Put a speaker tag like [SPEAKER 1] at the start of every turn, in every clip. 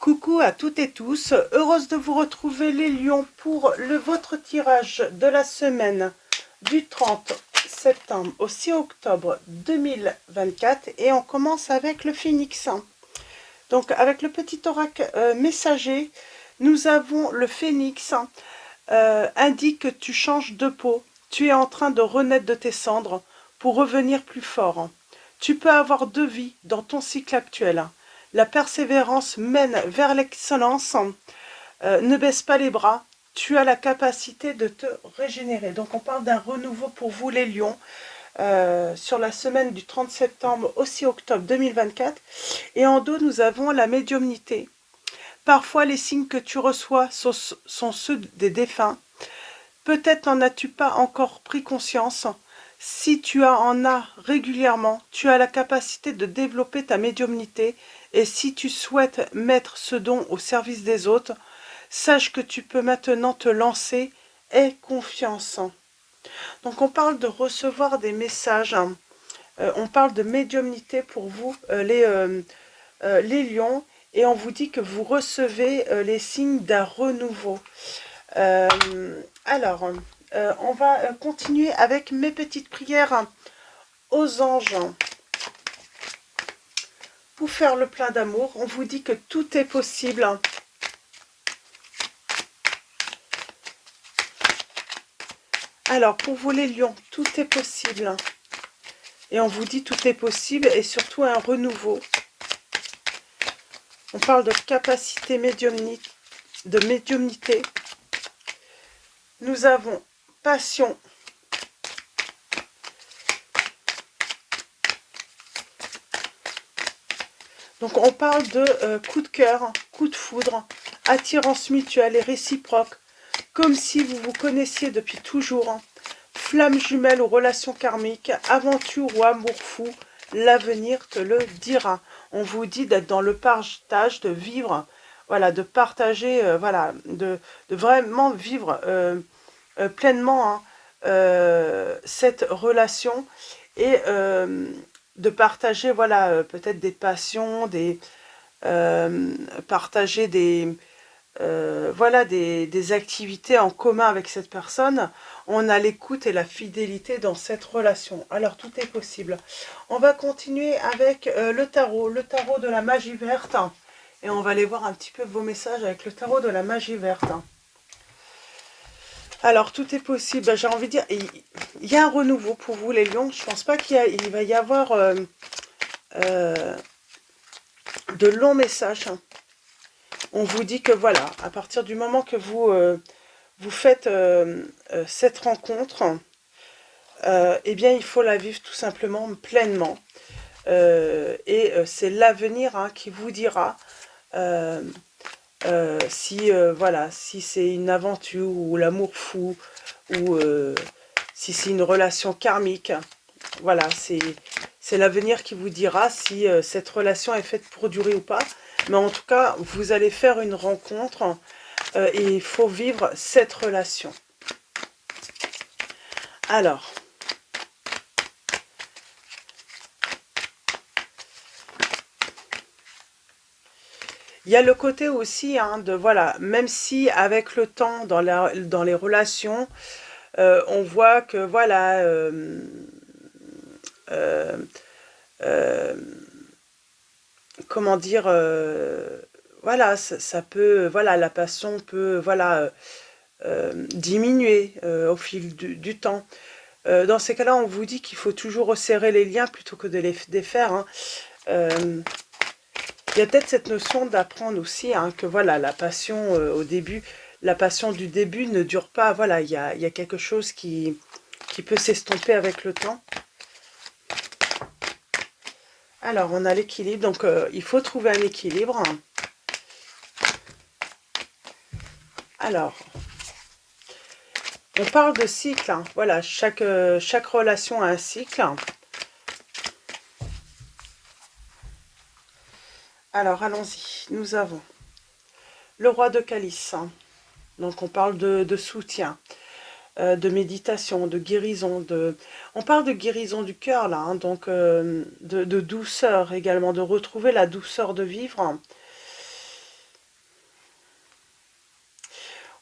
[SPEAKER 1] Coucou à toutes et tous, heureuse de vous retrouver les lions pour votre tirage de la semaine du 30 septembre au 6 octobre 2024 et on commence avec le phénix. Donc avec le petit oracle messager, nous avons le phénix, indique que tu changes de peau, tu es en train de renaître de tes cendres pour revenir plus fort. Tu peux avoir deux vies dans ton cycle actuel. La persévérance mène vers l'excellence. Ne baisse pas les bras. Tu as la capacité de te régénérer. Donc on parle d'un renouveau pour vous les lions sur la semaine du 30 septembre au 6 octobre 2024. Et en dos, nous avons la médiumnité. Parfois, les signes que tu reçois sont ceux des défunts. Peut-être n'en as-tu pas encore pris conscience. Si tu en as régulièrement, tu as la capacité de développer ta médiumnité. Et si tu souhaites mettre ce don au service des autres, sache que tu peux maintenant te lancer. Aie confiance. Donc on parle de recevoir des messages. On parle de médiumnité pour vous, les lions. Et on vous dit que vous recevez les signes d'un renouveau. On va continuer avec mes petites prières aux anges. Pour faire le plein d'amour, on vous dit que tout est possible. Alors, pour vous les lions, tout est possible. Et on vous dit tout est possible et surtout un renouveau. On parle de capacité de médiumnité. Nous avons passion. Donc on parle de coup de cœur, coup de foudre, attirance mutuelle et réciproque, comme si vous vous connaissiez depuis toujours. Flamme jumelle ou relation karmique, aventure ou amour fou, l'avenir te le dira. On vous dit d'être dans le partage, de vivre, voilà, de partager, voilà, de vraiment vivre pleinement cette relation et de partager, voilà, peut-être des passions, partager voilà, des activités en commun avec cette personne. On a l'écoute et la fidélité dans cette relation. Alors, tout est possible. On va continuer avec le tarot de la magie verte. Et on va aller voir un petit peu vos messages avec le tarot de la magie verte. Alors, tout est possible. J'ai envie de dire, il y a un renouveau pour vous, les lions. Je ne pense pas qu'il va y avoir de longs messages. On vous dit que voilà, à partir du moment que vous faites cette rencontre, eh bien, il faut la vivre tout simplement pleinement. C'est l'avenir qui vous dira voilà, si c'est une aventure ou l'amour fou ou si c'est une relation karmique. Voilà, c'est l'avenir qui vous dira si cette relation est faite pour durer ou pas. Mais en tout cas, vous allez faire une rencontre et il faut vivre cette relation. Alors, il y a le côté aussi de, voilà, même si avec le temps, dans les relations, on voit que, voilà, comment dire, voilà, ça peut, voilà, la passion peut, voilà, diminuer au fil du temps. Dans ces cas-là, on vous dit qu'il faut toujours resserrer les liens plutôt que de les défaire. Il y a peut-être cette notion d'apprendre aussi que voilà, la passion au début, la passion du début ne dure pas. Voilà, il y a quelque chose qui peut s'estomper avec le temps. Alors, on a l'équilibre, donc il faut trouver un équilibre. Alors, on parle de cycle. Voilà, chaque relation a un cycle. Alors, allons-y. Nous avons le roi de calice. Donc, on parle de soutien, de méditation, de guérison. On parle de guérison du cœur, là. Donc, de douceur également, de retrouver la douceur de vivre.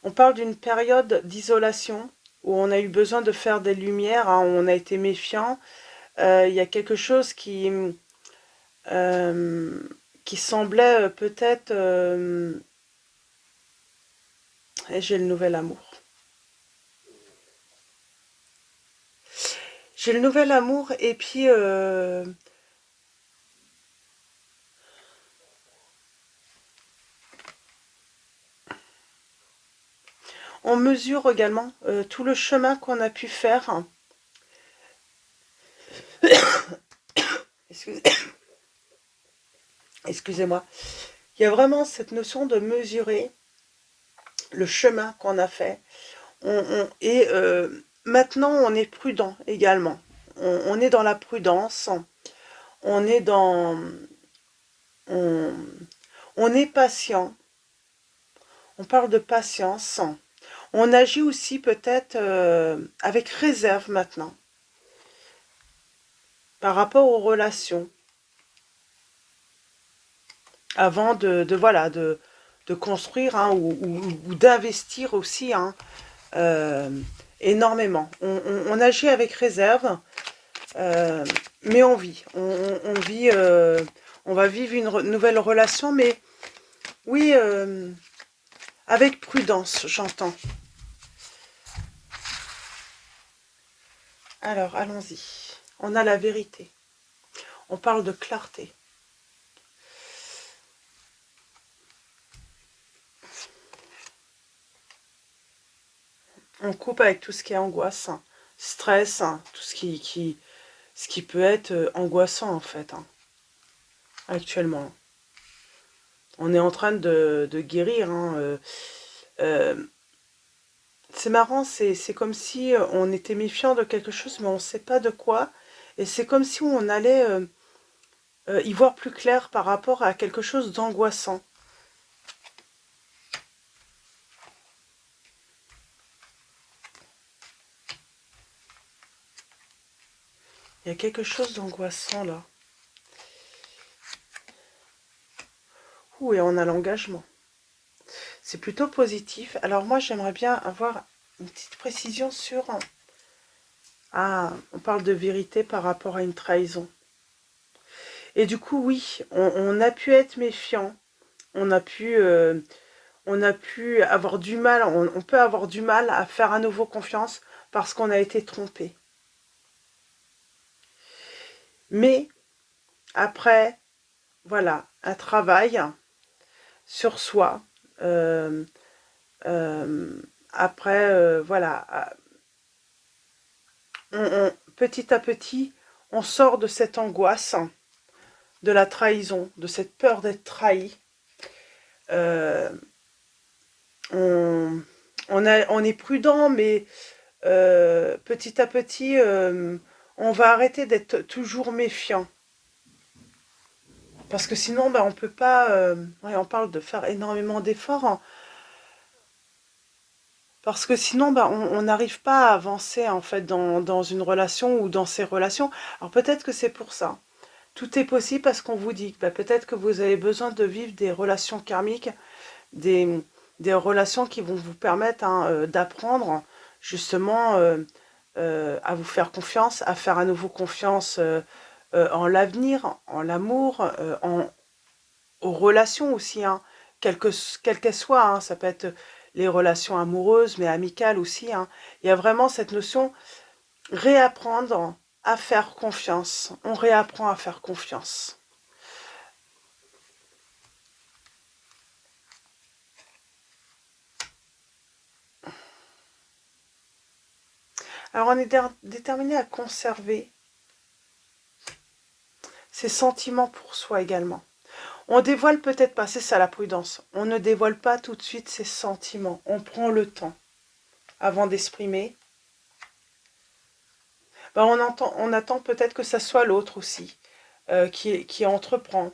[SPEAKER 1] On parle d'une période d'isolation où on a eu besoin de faire des lumières, hein, où on a été méfiant. Il y a quelque chose qui semblait peut-être... et j'ai le nouvel amour. J'ai le nouvel amour et puis... on mesure également tout le chemin qu'on a pu faire. Excusez-moi. Il y a vraiment cette notion de mesurer le chemin qu'on a fait. Et maintenant, on est prudent également. On est dans la prudence. On est dans... on est patient. On parle de patience. On agit aussi peut-être avec réserve maintenant. Par rapport aux relations. Avant voilà, de construire, hein, ou d'investir aussi, hein, énormément. On agit avec réserve, mais on vit. On vit, on va vivre une nouvelle relation, mais oui, avec prudence, j'entends. Alors, allons-y. On a la vérité. On parle de clarté. On coupe avec tout ce qui est angoisse, hein, stress, hein, tout ce qui peut être angoissant en fait, hein, actuellement. On est en train de guérir. Hein, c'est marrant, c'est comme si on était méfiant de quelque chose, mais on ne sait pas de quoi. Et c'est comme si on allait y voir plus clair par rapport à quelque chose d'angoissant. Il y a quelque chose d'angoissant là. Ouh, et on a l'engagement. C'est plutôt positif. Alors moi, j'aimerais bien avoir une petite précision sur... Ah, on parle de vérité par rapport à une trahison. Et du coup, oui, on a pu être méfiant. On a pu avoir du mal, on peut avoir du mal à faire à nouveau confiance parce qu'on a été trompé. Mais après, voilà, un travail sur soi. Après, voilà, petit à petit, on sort de cette angoisse, de la trahison, de cette peur d'être trahi. On est prudent, mais petit à petit, on va arrêter d'être toujours méfiant. Parce que sinon, ben, on peut pas... ouais, on parle de faire énormément d'efforts. Hein, parce que sinon, ben, on n'arrive pas à avancer en fait dans une relation ou dans ces relations. Alors peut-être que c'est pour ça. Tout est possible parce qu'on vous dit, ben, peut-être que vous avez besoin de vivre des relations karmiques, des relations qui vont vous permettre, hein, d'apprendre justement à vous faire confiance, à faire à nouveau confiance en l'avenir, en l'amour, aux relations aussi, hein, quelles qu'elles soient. Hein, ça peut être les relations amoureuses, mais amicales aussi. Hein. Il y a vraiment cette notion, réapprendre à faire confiance. On réapprend à faire confiance. Alors on est déterminé à conserver ses sentiments pour soi également. On dévoile peut-être pas, c'est ça la prudence. On ne dévoile pas tout de suite ses sentiments. On prend le temps avant d'exprimer. Ben on attend peut-être que ça soit l'autre aussi qui entreprend.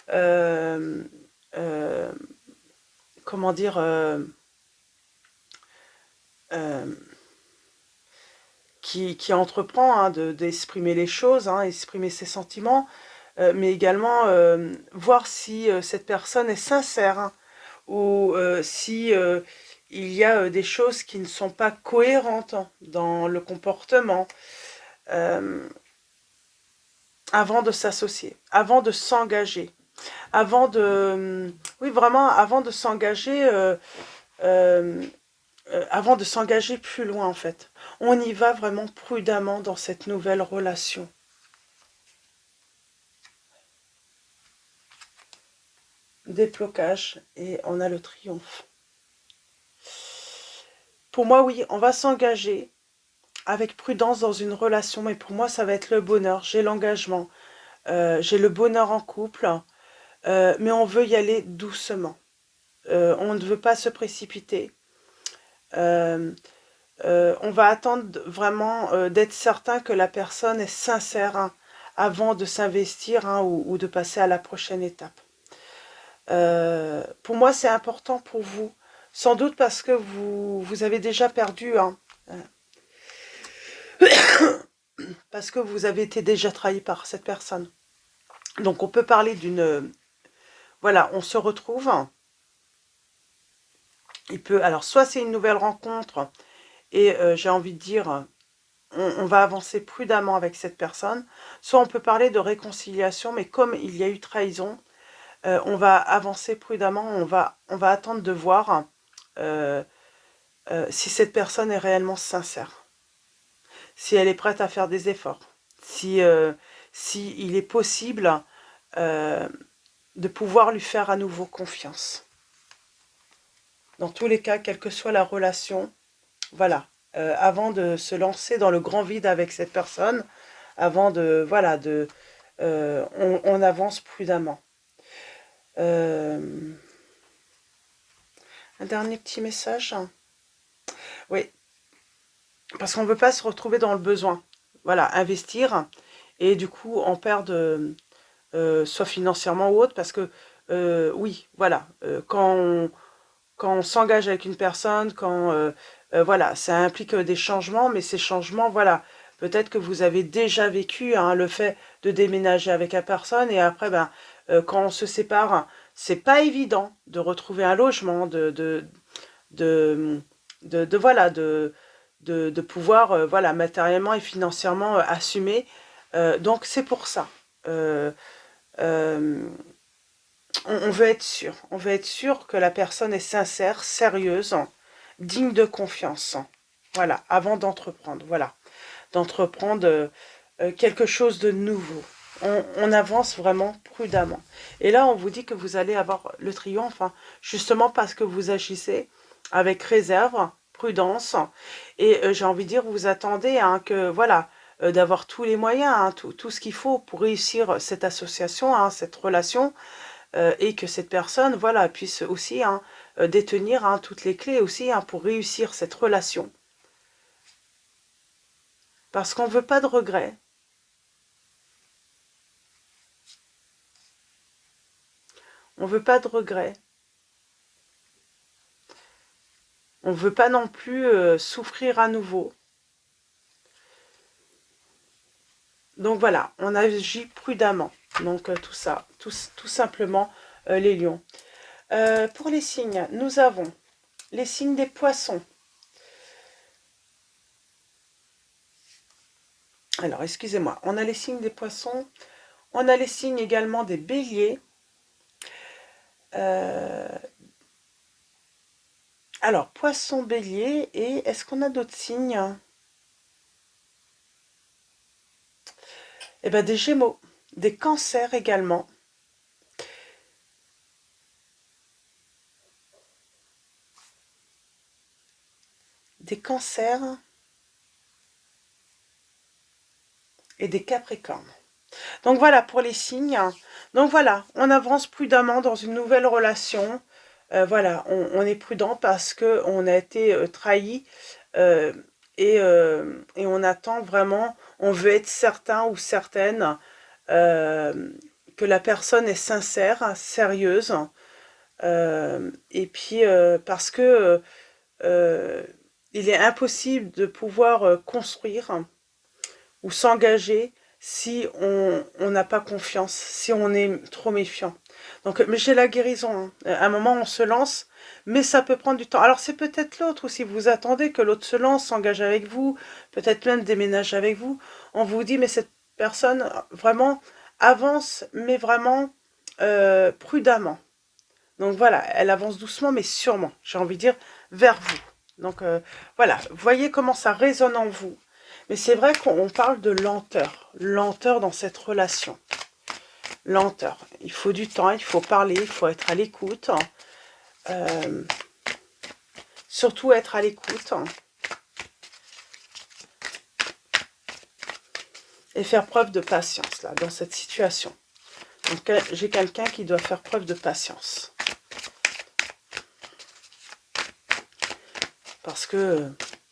[SPEAKER 1] Euh, euh, comment dire euh, qui entreprend, hein, d'exprimer les choses, hein, exprimer ses sentiments, mais également voir si cette personne est sincère, hein, ou si il y a des choses qui ne sont pas cohérentes dans le comportement avant de s'associer, avant de s'engager, avant de... oui, vraiment, avant de s'engager... avant de s'engager plus loin, en fait. On y va vraiment prudemment dans cette nouvelle relation. Déblocage et on a le triomphe. Pour moi, oui, on va s'engager avec prudence dans une relation, mais pour moi, ça va être le bonheur. J'ai l'engagement, j'ai le bonheur en couple, mais on veut y aller doucement. On ne veut pas se précipiter. On va attendre vraiment d'être certain que la personne est sincère avant de s'investir ou de passer à la prochaine étape. Pour moi, c'est important pour vous. Sans doute parce que vous avez déjà perdu, parce que vous avez été déjà trahi par cette personne. Donc, on peut parler d'une... voilà, on se retrouve. Alors, soit c'est une nouvelle rencontre, et j'ai envie de dire, on va avancer prudemment avec cette personne. Soit on peut parler de réconciliation, mais comme il y a eu trahison, on va avancer prudemment, on va attendre de voir si cette personne est réellement sincère, si elle est prête à faire des efforts, si il est possible de pouvoir lui faire à nouveau confiance. Dans tous les cas, quelle que soit la relation, voilà, avant de se lancer dans le grand vide avec cette personne, avant de, voilà, on avance prudemment. Un dernier petit message. Oui, parce qu'on ne veut pas se retrouver dans le besoin. Voilà, investir, et du coup, on perd soit financièrement ou autre, parce que, oui, voilà, quand on s'engage avec une personne, voilà, ça implique des changements, mais ces changements, voilà, peut-être que vous avez déjà vécu le fait de déménager avec la personne, et après, quand on se sépare, c'est pas évident de retrouver un logement, voilà, de pouvoir, voilà, matériellement et financièrement assumer. Donc, c'est pour ça. On veut être sûr. On veut être sûr que la personne est sincère, sérieuse, digne de confiance. Voilà, avant d'entreprendre. Voilà, d'entreprendre quelque chose de nouveau. On avance vraiment prudemment. Et là, on vous dit que vous allez avoir le triomphe, justement parce que vous agissez avec réserve, prudence. Et j'ai envie de dire, vous attendez que, voilà, d'avoir tous les moyens, tout ce qu'il faut pour réussir cette association, cette relation, et que cette personne, voilà, puisse aussi détenir toutes les clés aussi pour réussir cette relation. Parce qu'on ne veut pas de regrets. On ne veut pas de regrets. On ne veut pas non plus souffrir à nouveau. Donc voilà, on agit prudemment. Donc tout ça, tout simplement les lions. Pour les signes, nous avons les signes des poissons. Alors, excusez-moi, on a les signes des poissons, on a les signes également des béliers. Alors, poisson, bélier, et est-ce qu'on a d'autres signes? Eh bien, des gémeaux, des cancers également. Des cancers et des capricornes. Donc voilà pour les signes. Donc voilà, on avance prudemment dans une nouvelle relation. Voilà, on est prudent parce qu'on a été trahi et on attend vraiment, on veut être certain ou certaine que la personne est sincère, sérieuse. Et puis parce que il est impossible de pouvoir construire ou s'engager si on n'a pas confiance, si on est trop méfiant. Donc, mais j'ai la guérison, hein. À un moment, on se lance, mais ça peut prendre du temps. Alors, c'est peut-être l'autre, ou si vous attendez que l'autre se lance, s'engage avec vous, peut-être même déménage avec vous, on vous dit, mais cette personne, vraiment, avance, mais vraiment prudemment. Donc voilà, elle avance doucement, mais sûrement, j'ai envie de dire, vers vous. Donc voilà, voyez comment ça résonne en vous. Mais c'est vrai qu'on parle de lenteur, lenteur dans cette relation. Lenteur, il faut du temps, il faut parler, il faut être à l'écoute. Surtout être à l'écoute. Et faire preuve de patience, là, dans cette situation. Donc j'ai quelqu'un qui doit faire preuve de patience. Parce que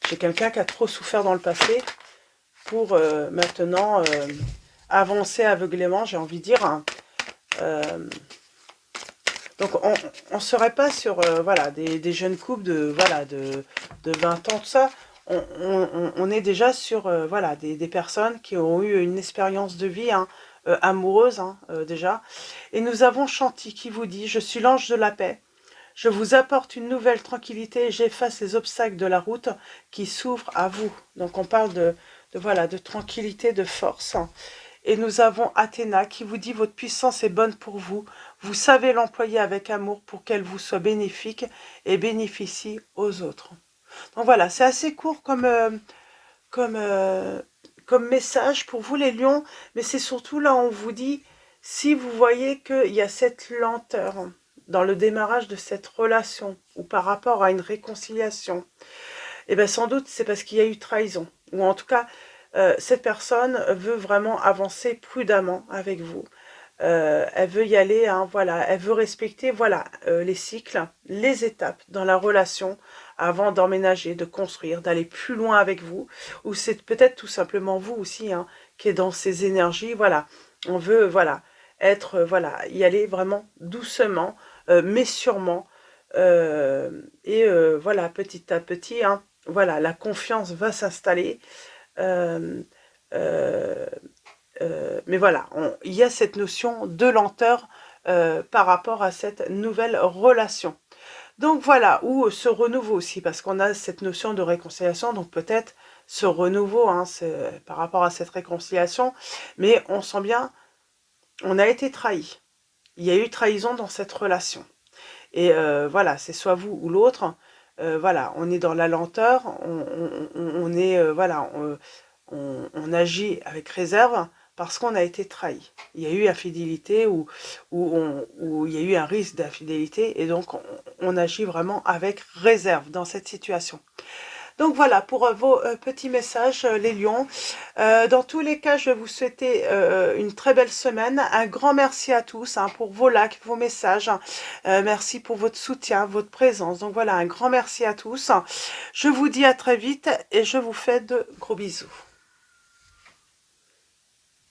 [SPEAKER 1] j'ai quelqu'un qui a trop souffert dans le passé pour maintenant avancer aveuglément, j'ai envie de dire. Hein. Donc on ne serait pas sur voilà, des jeunes couples de 20 ans, tout ça. On est déjà sur voilà, des personnes qui ont eu une expérience de vie hein, amoureuse hein, déjà. Et nous avons Chanty qui vous dit « Je suis l'ange de la paix. Je vous apporte une nouvelle tranquillité et j'efface les obstacles de la route qui s'ouvrent à vous. » Donc on parle voilà, de tranquillité, de force. Et nous avons Athéna qui vous dit « Votre puissance est bonne pour vous. Vous savez l'employer avec amour pour qu'elle vous soit bénéfique et bénéficie aux autres. » Donc voilà, c'est assez court comme message pour vous les lions. Mais c'est surtout là, on vous dit, si vous voyez qu'il y a cette lenteur dans le démarrage de cette relation ou par rapport à une réconciliation, et bien sans doute c'est parce qu'il y a eu trahison. Ou en tout cas, cette personne veut vraiment avancer prudemment avec vous. Elle veut y aller, hein, voilà, elle veut respecter voilà, les cycles, les étapes dans la relation avant d'emménager, de construire, d'aller plus loin avec vous. Ou c'est peut-être tout simplement vous aussi hein, qui est dans ces énergies. Voilà, on veut voilà, être, voilà, y aller vraiment doucement, mais sûrement. Voilà, petit à petit, hein, voilà, la confiance va s'installer. Mais voilà, il y a cette notion de lenteur par rapport à cette nouvelle relation. Donc voilà, ou ce renouveau aussi, parce qu'on a cette notion de réconciliation, donc peut-être ce renouveau hein, par rapport à cette réconciliation, mais on sent bien, on a été trahi. Il y a eu trahison dans cette relation. Et voilà, c'est soit vous ou l'autre. Voilà, on est dans la lenteur, on est, voilà, on agit avec réserve parce qu'on a été trahi. Il y a eu infidélité ou il y a eu un risque d'infidélité et donc on agit vraiment avec réserve dans cette situation. Donc voilà pour vos petits messages les lions. Dans tous les cas, je vais vous souhaiter une très belle semaine. Un grand merci à tous hein, pour vos likes, vos messages. Merci pour votre soutien, votre présence. Donc voilà, un grand merci à tous. Je vous dis à très vite et je vous fais de gros bisous.